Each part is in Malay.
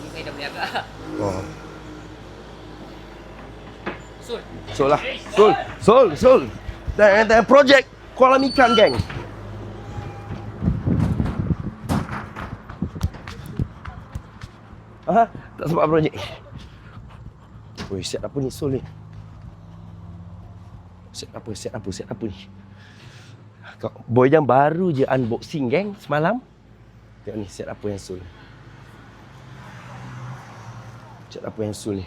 Ni saya dah boleh agak. Oh. Sul. Sol lah. Sol. Dan projek kolam ikan, geng. Aha, tak sempat projek. Woi, set apa ni Sol ni? Set apa ni? Boy Jam baru je unboxing, geng, semalam. Tengok ni set apa yang Sol. Set apa yang Sol ni?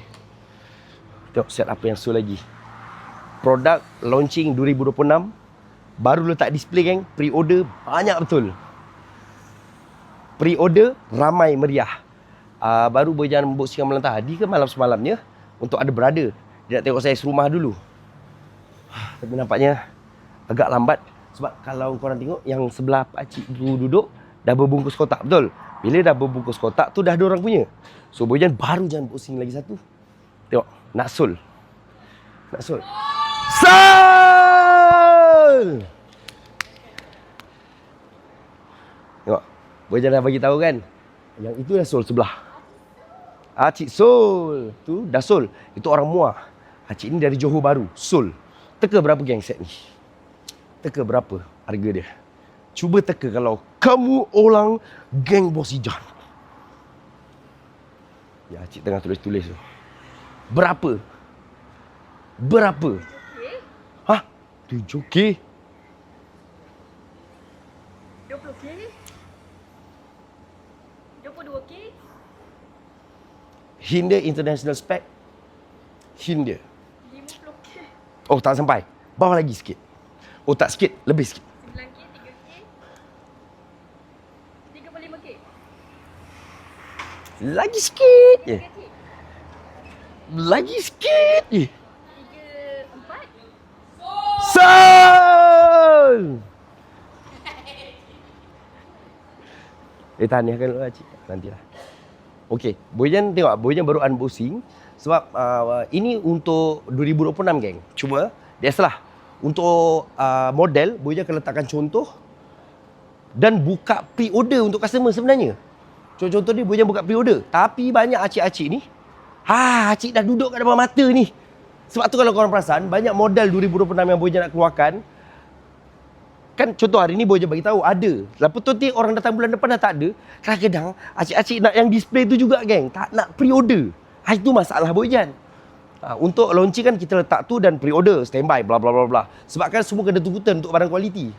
Tengok set apa yang Sol lagi. Produk launching 2026. Baru letak display, geng. Pre-order banyak betul. Pre-order ramai meriah. Baru Boy Jam unboxing malam tadi ke malam semalamnya. Untuk ada brother. Dia nak tengok saya serumah dulu. Tapi nampaknya agak lambat. Sebab kalau korang tengok yang sebelah pakcik duduk dah berbungkus kotak, betul? Bila dah berbungkus kotak tu dah ada orang punya. So Boy Jam baru je unboxing lagi satu. Tengok, nak Sol. Sol! Tengok, Boy Jam dah bagi tahu kan. Yang itu dah Sol sebelah. Cik Sol. Tu dah Sol. Itu orang Muar. Cik ni dari Johor Bahru. Sol. Teka berapa, geng, set ni? Teka berapa harga dia? Cuba teka kalau kamu orang geng Bos Ijan. Ya, cik tengah tulis-tulis tu. Berapa? Hah? 7K? 20K? 22K? Hindia International Spec. Hindia. 50K? Oh, tak sampai. Bawah lagi sikit. Oh, tak sikit. Lebih sikit. 9K? 3K? 35K? Lagi sikit je. 3K? Lagi sikit je. 34? Sol! Tahniahkan dulu lah, cik. Nantilah. Okey, Boy Jam tengok. Boy Jam baru unboxing. Sebab ini untuk 2026, geng. Cuma, biasalah. Untuk model, Boy Jam akan letakkan contoh dan buka pre-order untuk customer sebenarnya. Contoh ni, Boy Jam buka pre-order. Tapi banyak acik-acik ni, acik dah duduk kat depan mata ni. Sebab tu kalau korang perasan, banyak model 2026 yang Boy Jam nak keluarkan. Kan contoh hari ni Boy Jam bagi tahu ada. Lepas tu orang datang bulan depan dah tak ada. Kadang-kadang acik-acik nak yang display tu juga, geng. Tak nak pre-order. Itu masalah Boy Jam. Untuk launching kan kita letak tu dan pre-order, standby, bla bla bla bla. Sebab kan semua kena tunggu turn untuk barang kualiti.